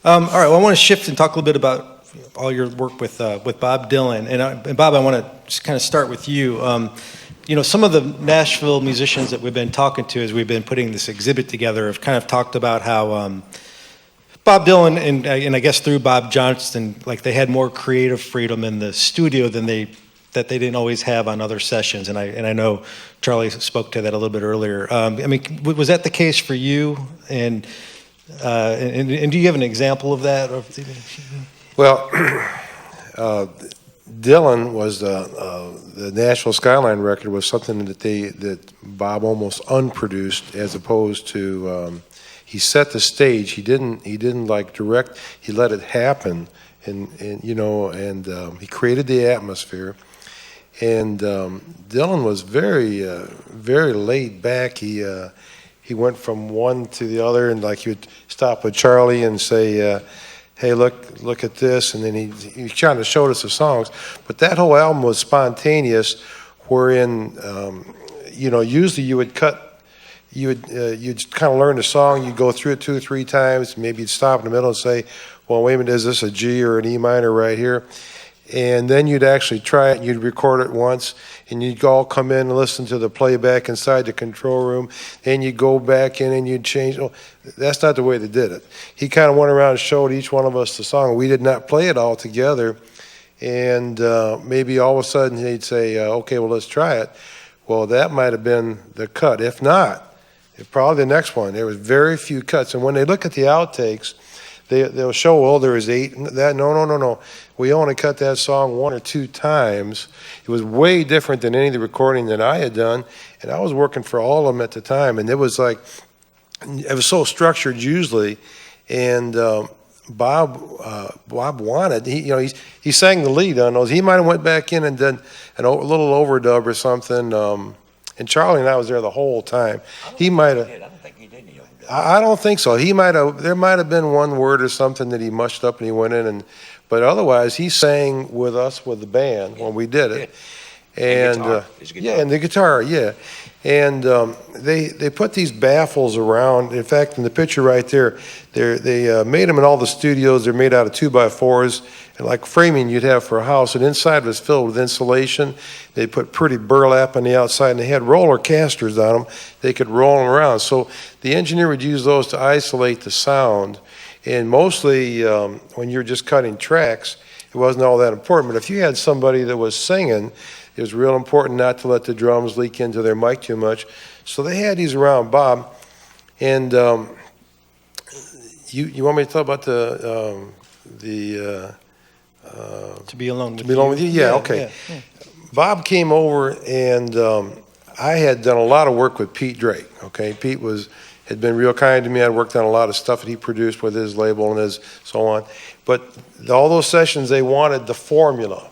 All right, well, I want to shift and talk a little bit about all your work with Bob Dylan. And Bob, I want to just kind of start with you. Some of the Nashville musicians that we've been talking to as we've been putting this exhibit together have kind of talked about how Bob Dylan and I guess through Bob Johnston, like they had more creative freedom in the studio than they didn't always have on other sessions. And I know Charlie spoke to that a little bit earlier. Was that the case for you? And do you have an example of that? Well, Dylan was the Nashville Skyline record was something that Bob almost unproduced, as opposed to he set the stage. He didn't like direct. He let it happen, and he created the atmosphere. And Dylan was very very laid back. He went from one to the other, and like he would stop with Charlie and say, hey, look at this, and then he kind of showed us the songs. But that whole album was spontaneous, wherein usually you'd kind of learn the song, you'd go through it 2 or 3 times, maybe you'd stop in the middle and say, well, wait a minute, is this a G or an E minor right here? And then you'd actually try it, and you'd record it once, and you'd all come in and listen to the playback inside the control room. Then you'd go back in and you'd change. Oh, that's not the way they did it. He kind of went around and showed each one of us the song. We did not play it all together. And maybe all of a sudden he'd say, okay, well, let's try it. Well, that might have been the cut. If not, probably the next one. There was very few cuts. And when they look at the outtakes, they'll show, well, there was 8. No. We only cut that song 1 or 2 times. It was way different than any of the recording that I had done, and I was working for all of them at the time. And it was so structured usually. And Bob wanted, he sang the lead on those. He might have went back in and done a little overdub or something. And Charlie and I was there the whole time. He might have. I don't think so. There might have been one word or something that he mushed up and he went in, but otherwise he sang with us with the band when we did it. And the guitar, yeah. And they put these baffles around. In fact, in the picture right there, they made them in all the studios. They're made out of 2x4s, and like framing you'd have for a house. And inside was filled with insulation. They put pretty burlap on the outside, and they had roller casters on them. They could roll them around. So the engineer would use those to isolate the sound. And mostly when you're just cutting tracks, it wasn't all that important. But if you had somebody that was singing, it was real important not to let the drums leak into their mic too much. So they had these around Bob. And you want me to talk about the To Be Alone With You? To Be Alone With You? Yeah, okay. Yeah. Bob came over, and I had done a lot of work with Pete Drake. Okay, Pete had been real kind to me. I'd worked on a lot of stuff that he produced with his label and his so on. But all those sessions, they wanted the formula.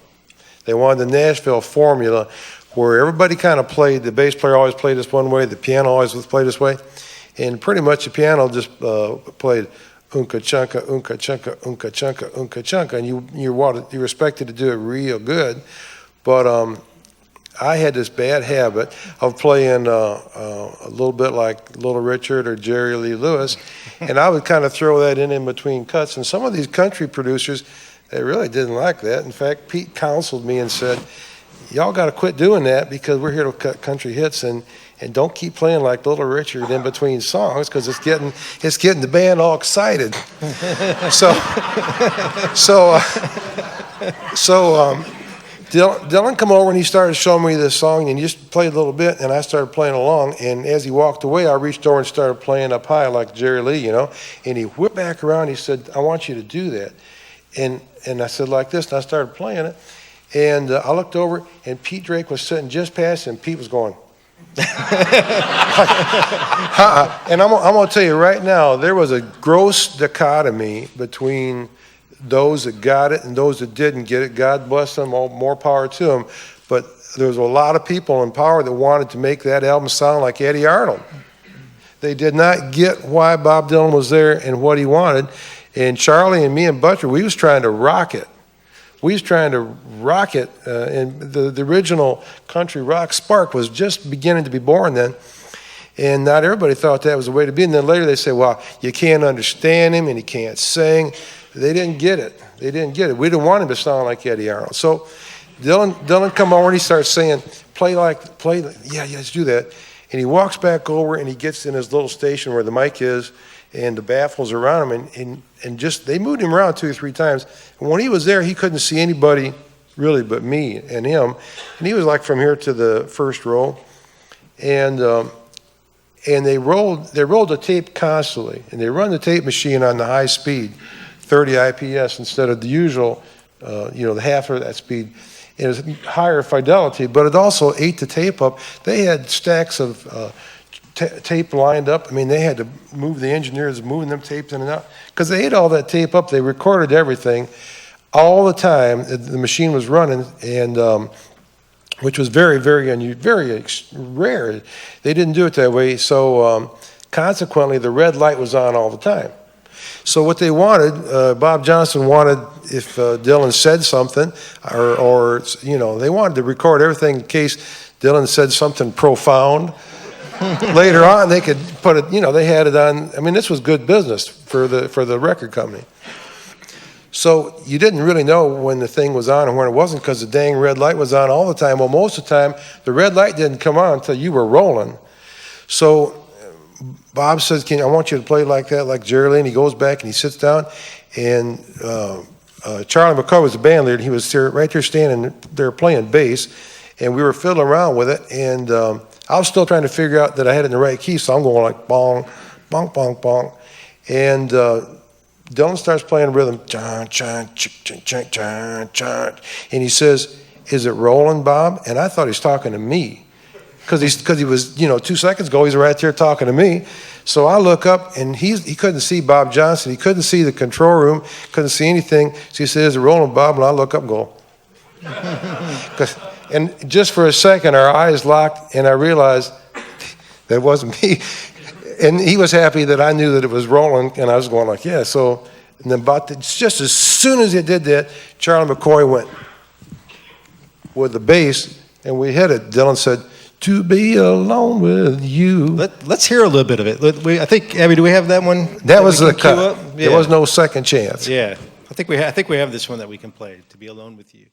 They wanted the Nashville formula, where everybody kind of played. The bass player always played this one way. The piano always played this way. And pretty much the piano just played unka chunka, unka chunka, unka chunka, unka chunka. And you expected to do it real good. But I had this bad habit of playing a little bit like Little Richard or Jerry Lee Lewis. And I would kind of throw that in between cuts. And some of these country producers, they really didn't like that. In fact, Pete counseled me and said, y'all got to quit doing that, because we're here to cut country hits, and don't keep playing like Little Richard in between songs, because it's getting the band all excited. Dylan come over and he started showing me this song, and he just played a little bit, and I started playing along. And as he walked away, I reached over and started playing up high like Jerry Lee, And he whipped back around. And he said, "I want you to do that." And I said, like this, and I started playing it. And I looked over, and Pete Drake was sitting just past him. Pete was going, And I'm going to tell you right now, there was a gross dichotomy between those that got it and those that didn't get it. God bless them, more power to them. But there was a lot of people in power that wanted to make that album sound like Eddie Arnold. They did not get why Bob Dylan was there and what he wanted. And Charlie and me and Butcher, we was trying to rock it. And the original country rock spark was just beginning to be born then. And not everybody thought that was the way to be. And then later they say, well, you can't understand him and he can't sing. They didn't get it. They didn't get it. We didn't want him to sound like Eddie Arnold. So Dylan come over and he starts saying, yeah, let's do that. And he walks back over and he gets in his little station where the mic is and the baffles around him. And just, they moved him around 2 or 3 times. And when he was there, he couldn't see anybody really but me and him. And he was like from here to the first row. And they rolled the tape constantly. And they run the tape machine on the high speed, 30 IPS instead of the usual, the half of that speed. It was higher fidelity, but it also ate the tape up. They had stacks of tape lined up. I mean, they had to move, the engineers moving them tapes in and out. Because they ate all that tape up. They recorded everything all the time. The machine was running, and which was very, very rare. They didn't do it that way. So consequently, the red light was on all the time. So what they wanted, Bob Johnson wanted, if Dylan said something, or they wanted to record everything in case Dylan said something profound. Later on, they could put it, they had it on. I mean, this was good business for the record company. So you didn't really know when the thing was on and when it wasn't because the dang red light was on all the time. Well, most of the time, the red light didn't come on until you were rolling. So Bob says, I want you to play like that, like Jerry Lee. And he goes back and he sits down. And Charlie McCoy was the band leader. He was right there standing there playing bass. And we were fiddling around with it. And I was still trying to figure out that I had it in the right key. So I'm going like bong, bong, bong, bong. And Dylan starts playing rhythm. And he says, is it rolling, Bob? And I thought he was talking to me. Because he was, 2 seconds ago, he's right there talking to me. So I look up, and he couldn't see Bob Johnson. He couldn't see the control room, couldn't see anything. So he says, is it rolling, Bob? And I look up and go. And just for a second, our eyes locked, and I realized that wasn't me. And he was happy that I knew that it was rolling, and I was going like, yeah. So, and then just as soon as he did that, Charlie McCoy went with the bass, and we hit it. Dylan said, to be alone with you. Let's hear a little bit of it. I think, Abby, do we have that one? That was the cut. Yeah. There was no second chance. Yeah, I think we have this one that we can play. To be alone with you.